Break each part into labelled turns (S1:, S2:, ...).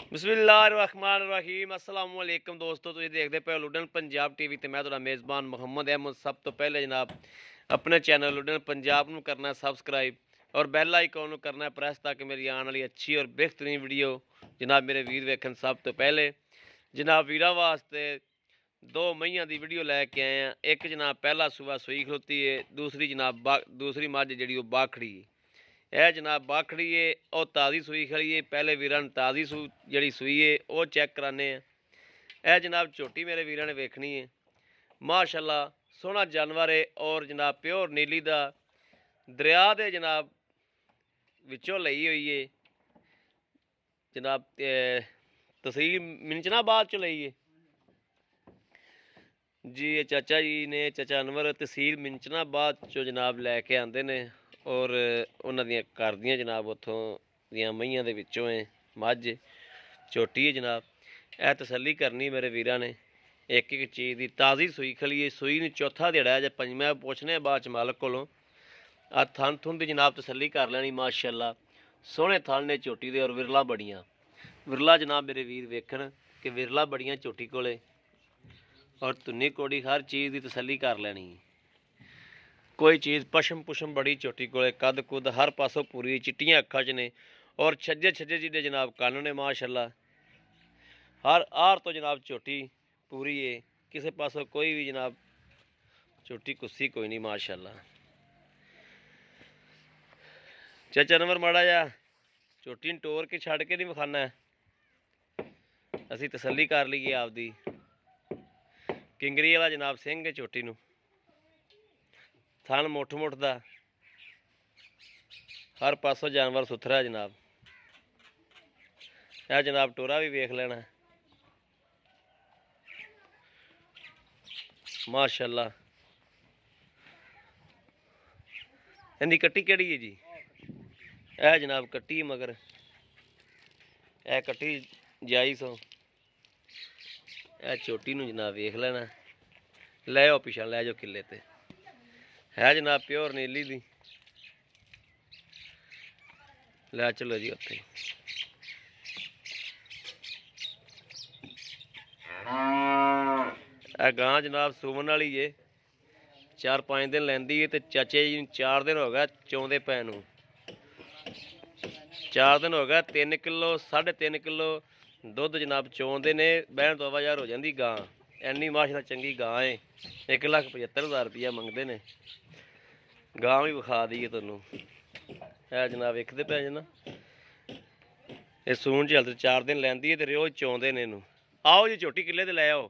S1: बिस्मिल्लाहिर्रहमानिर्रहीम अस्सलाम वालेकुम दोस्तों, तुसीं देखदे पे लुडन पंजाब टीवी ते मैं तुहाडा मेज़बान मुहम्मद अहमद। सब तो पहले जनाब अपने चैनल लुडन पंजाब नूं करना है सबसक्राइब और बैल आइकॉन नूं करना है प्रेस ताकि मेरी आने वाली अच्छी और बेहतरीन वीडियो जनाब मेरे वीर वेखन। सब तो पहले जनाब वीरां वास्ते दो मईयां दी वीडियो लैके आए हैं। एक जनाब पहला सूआ सूई खलोती है, दूसरी जनाब दूसरी मझ जिहड़ी ओह बाखड़ी है। यह जनाब बाखड़ी है और ताज़ी सूई खड़ी है। पहले वीरां ताज़ी जी सूई है वह चैक कराने हैं। यह जनाब झोटी मेरे वीरां ने वेखनी है। माशाल्लाह सोहना जानवर है और जनाब प्योर नीली दा दरिया दे जनाब विचों लई हुई है। जनाब तहसील मिंचनाबाद चो लई है जी। ये चाचा जी ने चाचा अनवर तहसील मिंचनाबाद चो जनाब लैके आंदे ने और उन्हां दियां घर दियां जनाब उत्थों दियां मईयां दे विचों है मझ झोटी है जनाब। यह तसल्ली करनी मेरे वीरां ने एक एक चीज़ की। ताज़ी सूई खली है, सूई ने चौथा देड़ा है। पंजवां पुछने बाद च मालक कोलों आ थन थुन की जनाब तसल्ली कर लैनी। माशाल्लाह सोहने थन ने झोटी दे और विरला बड़ियां। विरला जनाब मेरे वीर वेखन कि विरला बड़ियां झोटी कोले और धुन्नी कोड़ी हर चीज़ की तसल्ली कर लैनी। कोई चीज़ पशम पुशम बड़ी झोटी कोले, कद कुद हर पासों पूरी, चिट्टियां अखां च ने और छज्जे छज्जे जिहदे जनाब कन्न ने। माशाल्लाह हर आर तो जनाब झोटी पूरी है, किसी पासों कोई भी जनाब झोटी कुस्सी कोई नहीं। माशाल्लाह चाचा नंबर माड़ा जा झोटी टोर के छड़ के नहीं विखाना है, असी तसल्ली कर लीए आपदी। किंगरी वाला जनाब सिंह है झोटी नूं, थन मुठ मुठ दा हर पासों जानवर सुथरा है जनाब। यह जनाब टोरा भी वेख लेना। माशाल्लाह इहदी कट्टी केड़ी है जी? यह जनाब कट्टी मगर यह कट्टी जाई सो। यह झोटी नूं जनाब वेख लेना। लै आओ पिछा लै जाओ किले ते है जनाब प्योर नीली दी। लै चलो जी उत्थे गां जनाब सूवन वाली है, 4-5 दिन लैंदी है। तो चाचे जी 4 दिन हो गया चौंदे पै नूं। 4 दिन हो गया 3 किलो 3.5 किलो दुध जनाब चौंदे ने। बहन तो आवाज़ार हो जाती गां, इन्नी माशाल्लाह चंगी गां है। 1,75,000 रुपया मंगते ने। गां भी विखा दी है तुहानूं। है जनाब वेखदे पे जे ना, ये सून च हल 4 दिन लैंदी है तो रोज़ चौंदे ने इनू। आओ जी झोटी किले ते लै आओ,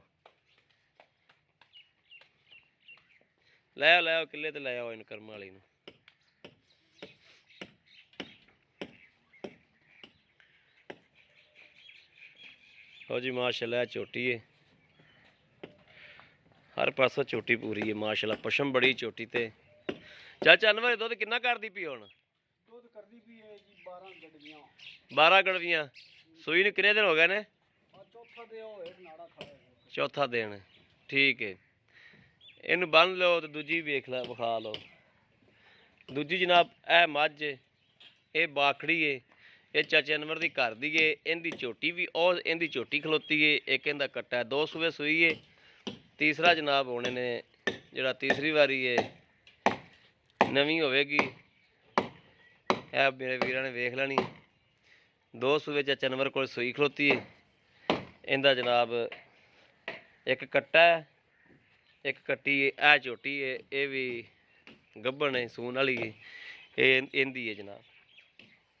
S1: लै आओ किले ते लै आओ इन कर्म वाली नूं। हो जी माशाल्लाह झोटी है, हर पासों झोटी पूरी है। माशाल्लाह पशम बड़ी झोटी ते। चाचा अनवर दुध किन्ना करदी पई हुण?
S2: दुध करदी पई है जी 12 गड़वियां।
S1: 12 गड़वियां। सूई नूं किन्ने दिन हो गए ने?
S2: चौथा दे होए नाड़ा खड़ा है।
S1: चौथा दिन ठीक है। इनू बन लो तो दूजी वेख ला विखा लो। दूजी जनाब ए मझ ये बाखड़ी है, ये चाचे अनवर दी घर दी है। इनकी झोटी भी और इनकी झोटी खलोती है। एक इनका कट्टा है, 2 सूबे सूई है। तीसरा जनाब होने ने जरा तीसरी बारी है नवीं होवेगी। यह मेरे वीरां ने वेख लैनी। 2 सूबे चाचे अनवर को सूई खलोती है। इनका जनाब एक कट्टा है, एक कट्टी है। यह झोटी है, ये भी गब्बन है, सून वाली है। ये इंदी है जनाब।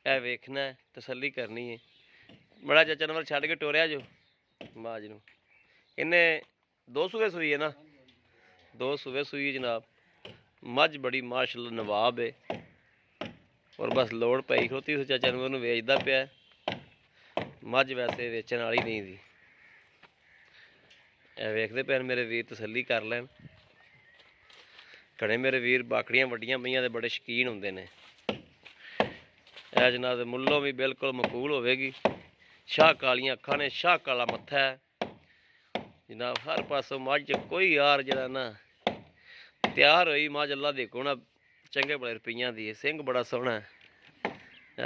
S1: यह वेखना है, तसल्ली करनी है। बड़ा चाचा नंबर छड़ के टोरिया जो माज नूं। इन्हें 2 सूबे सूई है ना, 2 सूबे सूई है जनाब। मझ बड़ी माशाल्लाह नवाब है और बस लोड़ पई खलोती उस चाचा नंबर नूं वेचदा पिया। मझ वैसे वेचण वाली नहीं थी। वेखते पे मेरे वीर तसल्ली कर लैन। घणे मेरे वीर बाकड़ियां वड्डियां मईयां दे बड़े शकीन होंदे ने। जनाब मुल्लों भी बिल्कुल मकूल होवेगी। शाह कालियां अखां ने, शाह काला मत्था है जनाब। हर पासों मझ कोई यार जरा ना तैयार हुई मझ अल्लाह देखो ना चंगे बड़े रुपइयां दी है। सिंह बड़ा सोहना है।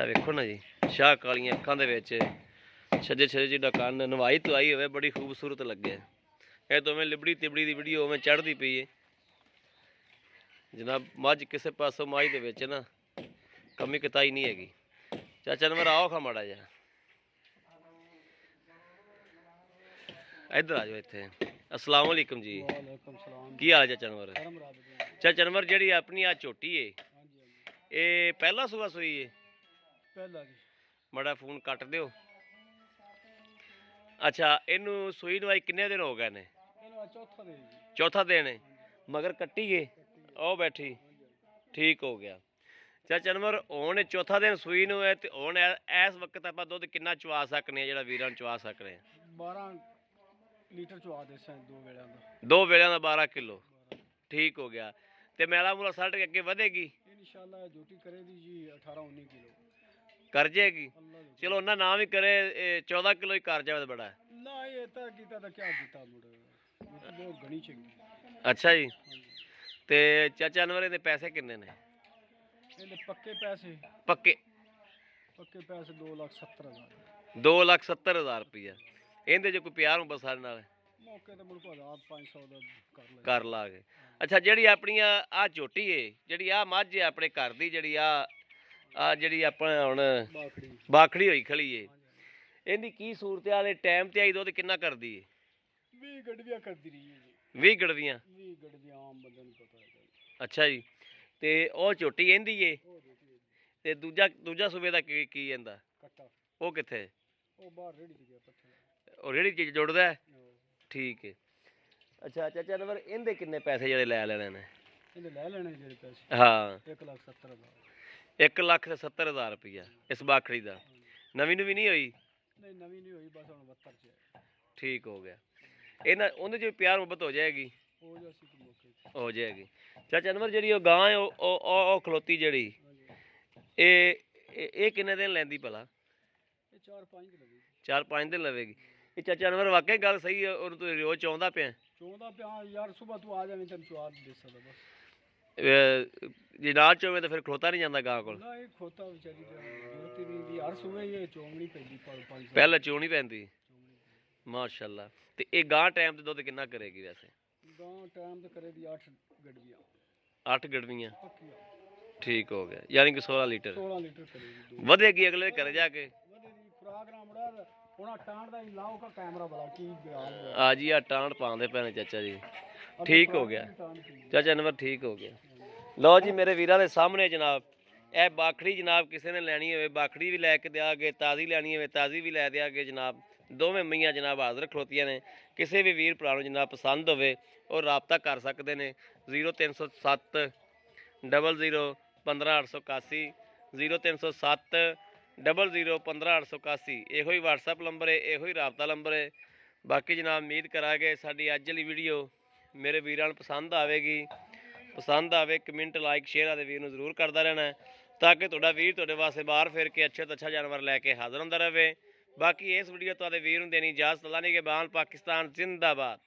S1: वेखो ना जी, शाह कालियां अखां दे विच ਛੱਜੇ ਛੱਜੇ ਜਿਹੜਾ ਕੰਨ ਨਵਾਈ ਧਵਾਈ ਹੋਵੇ ਬੜੀ ਖੂਬਸੂਰਤ ਲੱਗੇ। ਇਹ ਦੋਵੇਂ ਲਿਬੜੀ ਤਿਬੜੀ ਦੀ ਵੀਡੀਓ ਉਵੇਂ ਚੜ੍ਹਦੀ ਪਈ ਏ ਜਨਾਬ। ਮੱਝ ਕਿਸੇ ਪਾਸੋਂ ਮੱਝ ਦੇ ਵਿੱਚ ਨਾ ਕਮੀ ਕਤਾਈ ਨਹੀਂ ਹੈਗੀ। ਚਾਚਾ ਨੰਬਰ ਆਓ ਖਾ ਮਾੜਾ ਜਿਹਾ ਇੱਧਰ ਆ ਜਾਓ ਇੱਥੇ। अस्सलाम वालेकुम जी,
S2: ਵਾਲੇਕੁਮ ਸਲਾਮ।
S1: ਕੀ ਹਾਲ ਚਾਚਾ ਨੰਬਰ?
S2: ਕਰਮ ਰਾਬ ਜੀ।
S1: ਚਾਚਾ ਨੰਬਰ ਜਿਹੜੀ ਆਪਣੀ ਆ ਝੋਟੀ ਏ
S2: ਹਾਂਜੀ ਹਾਂਜੀ
S1: ਇਹ ਪਹਿਲਾ ਸੂਆ ਸੂਈ ਏ?
S2: ਪਹਿਲਾ ਜੀ।
S1: ਮਾੜਾ ਫੋਨ ਕੱਟ ਦਿਓ। ਅੱਛਾ, ਇਹਨੂੰ ਸੂਈ ਨੂੰ ਅੱਜ ਕਿੰਨੇ ਦਿਨ ਹੋ ਗਏ ਨੇ?
S2: ਇਹਨੂੰ ਚੌਥਾ ਦੇ ਜੀ।
S1: ਚੌਥਾ ਦਿਨ ਏ। ਮਗਰ ਕੱਟੀ ਏ ਉਹ ਬੈਠੀ, ਠੀਕ ਹੋ ਗਿਆ। ਚਾਚਾ ਨੰਬਰ ਹੁਣ ਚੌਥਾ ਦਿਨ ਸੂਈ ਨੂੰ ਹੈ ਤੇ ਹੁਣ ਇਸ ਵਕਤ ਆਪਾਂ ਦੁੱਧ ਕਿੰਨਾ ਚਵਾ ਸਕਨੇ ਆ ਜਿਹੜਾ ਵੀਰਾਂ ਨੂੰ ਚਵਾ ਸਕਨੇ ਆ?
S2: 12 ਲੀਟਰ ਚਵਾ ਦੇ ਸਾਂ ਦੋ ਵੇਲਿਆਂ ਦਾ।
S1: ਦੋ ਵੇਲਿਆਂ ਦਾ 12 ਕਿਲੋ, ਠੀਕ ਹੋ ਗਿਆ। ਤੇ ਮੈਲਾ ਮੂਲਾ ਸੱਟ ਕੇ ਅੱਗੇ ਵਧੇਗੀ
S2: ਇਨਸ਼ਾਅੱਲਾ ਡਿਊਟੀ ਕਰੇਗੀ ਜੀ 18 19 ਕਿਲੋ
S1: ਕਰ ਜਾਏਗੀ।
S2: ਅੱਲਾ ਦੀ।
S1: ਚਲੋ ਉਹਨਾਂ ਨਾ ਵੀ ਕਰੇ 14 ਕਿਲੋ ਹੀ ਕਰ ਜਾਵੇ ਤਾਂ ਬੜਾ।
S2: ਨਾ ਇਹ ਤਾਂ ਕੀਤਾ ਤਾਂ ਕਿਆ ਕੀਤਾ ਮੁੜ ਬਹੁਤ ਗਣੀ ਚੰਗੀ।
S1: ਅੱਛਾ ਜੀ।
S2: ਹਾਂਜੀ
S1: ਤੇ ਚਾਚਾ ਨੰਬਰ ਦੇ ਪੈਸੇ ਕਿੰਨੇ ਨੇ?
S2: ਇਹਦੇ ਪੱਕੇ ਪੈਸੇ
S1: ਪੱਕੇ
S2: 2,70,000
S1: 2,70,000 ਰੁਪਈਆ। ਇਹਦੇ ਜੇ ਕੋਈ ਪਿਆਰ ਹੁੰਦਾ ਸਾਡੇ ਨਾਲ
S2: ਮੌਕੇ ਤੇ ਮੁੜ ਭਾਅ 500 ਦਾ ਕਰ ਲੈ।
S1: ਕਰ ਲਾਂਗੇ। ਅੱਛਾ, ਜਿਹੜੀ ਆਪਣੀਆਂ ਆ ਝੋਟੀ ਏ ਜਿਹੜੀ ਆ ਮੱਝ ਏ ਆਪਣੇ ਘਰ ਦੀ ਜਿਹੜੀ ਆ ਜਿਹੜੀ ਆਪਾਂ ਹੁਣ
S2: ਬਾਖੜੀ
S1: ਬਾਖੜੀ ਹੋਈ ਖਲੀ ਏ ਇਹਦੀ ਕੀ ਸੂਰਤ ਹਾਲ ਏ? ਟਾਈਮ ਤੇ ਆਈ ਦੁੱਧ ਕਿੰਨਾ ਕਰਦੀ ਏ?
S2: 20 ਗੜਵੀਆਂ ਕਰਦੀ ਰਹੀ ਹੈ ਜੀ।
S1: 20 ਗੜਵੀਆਂ।
S2: 20 ਗੜਵੀਆਂ ਆਮ ਬੰਦੇ ਨੂੰ ਪਤਾ ਹੈ।
S1: ਅੱਛਾ ਜੀ। ਤੇ ਉਹ ਝੋਟੀ ਇਹਦੀ ਏ
S2: ਉਹ ਦੇਖੀ
S1: ਤੇ ਦੂਜਾ ਸੂਬੇ ਦਾ ਕੀ ਇਹਦਾ?
S2: ਕੱਟਾ
S1: ਉਹ ਕਿੱਥੇ?
S2: ਉਹ ਬਾਹਰ ਰੇੜੀ ਤੇ ਗਿਆ ਪੱਠੇ।
S1: ਉਹ ਰੇੜੀ ਚ ਜੁੜਦਾ ਹੈ? ਠੀਕ ਹੈ। ਅੱਛਾ ਚਾਚਾ ਨੰਬਰ ਇਹਦੇ ਕਿੰਨੇ ਪੈਸੇ ਜਿਹੜੇ ਲੈ ਲੈਣੇ ਨੇ?
S2: ਇਹਦੇ ਲੈ ਲੈਣੇ ਜਿਹੜੇ ਪੈਸੇ
S1: ਹਾਂ
S2: 1,70,000।
S1: 1,70,000 ਰੁਪਈਆ ਇਸ ਬਾਖੜੀ ਦਾ। ਨਵੀਂ ਨਹੀਂ ਹੋਈ?
S2: ਨਹੀਂ ਨਵੀਂ ਨਹੀਂ ਹੋਈ, ਬਸ ਹੁਣ 72 ਚ ਹੈ।
S1: ਠੀਕ ਹੋ ਗਿਆ। ਇਹਨਾਂ ਉਹਦੇ ਚ ਵੀ ਪਿਆਰ ਮੁਹੱਬਤ ਹੋ ਜਾਏਗੀ?
S2: ਹੋ ਜਾ ਸੀ ਕਿ ਮੌਕੇ ਤੇ।
S1: ਹੋ ਜਾਏਗੀ। ਚਾਚਾ ਨੰਬਰ ਜਿਹੜੀ ਉਹ ਗਾਂ ਹੈ ਉਹ ਖਲੋਤੀ ਜਿਹੜੀ
S2: ਹਾਂਜੀ
S1: ਇਹ ਕਿੰਨੇ ਦਿਨ ਲੈਂਦੀ ਭਲਾ?
S2: ਇਹ 4-5 ਦੇ ਲਵੇ।
S1: 4-5 ਦਿਨ ਲਵੇਗੀ। ਇਹ ਚਾਚਾ ਨੰਬਰ ਵਾਕਈ ਗੱਲ ਸਹੀ ਹੈ? ਉਹਨੂੰ ਤੂੰ ਰੋਜ਼ ਚਾਹੁੰਦਾ ਪਿਆ?
S2: ਚੋਂਦਾ ਪਿਆ ਯਾਰ, ਸਵੇਰ ਤੂੰ ਆ ਜਾਵੇਂ ਤੈਨੂੰ ਚਵਾ ਦੇ ਸਕਦਾ ਬਸ।
S1: ਜੇ ਨਾ ਚੋਵੇ ਤਾਂ ਫਿਰ ਖਲੋਤਾ ਨਹੀਂ ਜਾਂਦਾ ਗਾਂ ਕੋਲ?
S2: ਨਾ ਇਹ ਖੋਤਾ ਵਿਚਾਰੀ ਦਾ ਜ਼ਰੂਰਤ ਹੀ ਨਹੀਂ ਦੀ, ਹਰ ਸੂਏ ਇਹ ਚੋਂਗਣੀ ਪੈਂਦੀ ਪਰ 5
S1: ਪਹਿਲਾਂ ਚੋਣੀ ਪੈਂਦੀ। ਮਾਸ਼ਾਅੱਲਾ। ਤੇ ਇਹ ਗਾਂ ਟਾਈਮ ਤੇ ਦੁੱਧ ਕਿੰਨਾ ਕਰੇਗੀ ਵੈਸੇ?
S2: ਗਾਂ ਟਾਈਮ ਤੇ ਕਰੇ ਦੀ 8 ਗੜਵੀਆਂ
S1: 8 ਗੜਵੀਆਂ।
S2: ਪੱਕੀਆਂ
S1: ਠੀਕ ਹੋ ਗਿਆ, ਯਾਨੀ ਕਿ 16 ਲੀਟਰ
S2: 16 ਲੀਟਰ ਕਰੇਗੀ ਦੋ।
S1: ਵਧੇਗੀ ਅਗਲੇ ਘਰੇ ਜਾ ਕੇ।
S2: ਉਹਦੇ ਦੀ ਖੁਰਾਕ ਨਾ ਮੁੜਾ ਉਹਨਾਂ ਟਾਂਡ ਦਾ ਹੀ ਲਾਓ ਕਾ ਕੈਮਰਾ ਬੜਾ ਕੀ ਗਿਆਲ
S1: ਆ ਜੀ ਆ ਟਾਂਡ ਪਾਉਂਦੇ ਪੈਣੇ ਚਾਚਾ ਜੀ। ਠੀਕ ਹੋ ਗਿਆ ਚਾਚਾ ਨੰਬਰ, ਠੀਕ ਹੋ ਗਿਆ। ਲਓ ਜੀ ਮੇਰੇ ਵੀਰਾਂ ਦੇ ਸਾਹਮਣੇ ਜਨਾਬ ਇਹ ਬਾਖੜੀ ਜਨਾਬ ਕਿਸੇ ਨੇ ਲੈਣੀ ਹੋਵੇ ਬਾਖੜੀ ਵੀ ਲੈ ਕੇ ਦਿਆਂਗੇ, ਤਾਜ਼ੀ ਲੈਣੀ ਹੋਵੇ ਤਾਜ਼ੀ ਵੀ ਲੈ ਦਿਆਂਗੇ ਜਨਾਬ। ਦੋਵੇਂ ਮਈਆਂ ਜਨਾਬ ਹਾਜ਼ਰ ਖਲੋਤੀਆਂ ਨੇ। ਕਿਸੇ ਵੀ ਵੀਰ ਭਰਾ ਨੂੰ ਜਨਾਬ ਪਸੰਦ ਹੋਵੇ ਉਹ ਰਾਬਤਾ ਕਰ ਸਕਦੇ ਨੇ 0307 00 15881 0307 00 15881। ਇਹੋ ਹੀ WhatsApp ਨੰਬਰ ਹੈ, ਇਹੋ ਹੀ ਰਾਬਤਾ ਨੰਬਰ ਹੈ। ਬਾਕੀ ਜਨਾਬ ਉਮੀਦ ਕਰਾਂਗੇ ਸਾਡੀ ਅੱਜ ਵਾਲੀ ਵੀਡੀਓ ਮੇਰੇ ਵੀਰਾਂ ਨੂੰ ਪਸੰਦ ਆਵੇਗੀ। ਪਸੰਦ ਆਵੇ ਕਮੈਂਟ ਲਾਈਕ ਸ਼ੇਅਰ ਆਦੇ ਵੀਰ ਨੂੰ ਜ਼ਰੂਰ ਕਰਦਾ ਰਹਿਣਾ ਤਾਂ ਕਿ ਤੁਹਾਡਾ ਵੀਰ ਤੁਹਾਡੇ ਵਾਸਤੇ ਬਾਹਰ ਫਿਰ ਕੇ ਅੱਛੇ ਤੋਂ ਅੱਛਾ ਜਾਨਵਰ ਲੈ ਕੇ ਹਾਜ਼ਰ ਹੁੰਦਾ ਰਹੇ। ਬਾਕੀ ਇਸ ਵੀਡੀਓ ਤੁਹਾਡੇ ਵੀਰ ਨੂੰ ਦੇਣੀ ਇਜਾਜ਼ਤ। ਅੱਲਾਹ ਨਿਗਹਿਬਾਨ। ਪਾਕਿਸਤਾਨ ਜ਼ਿੰਦਾਬਾਦ।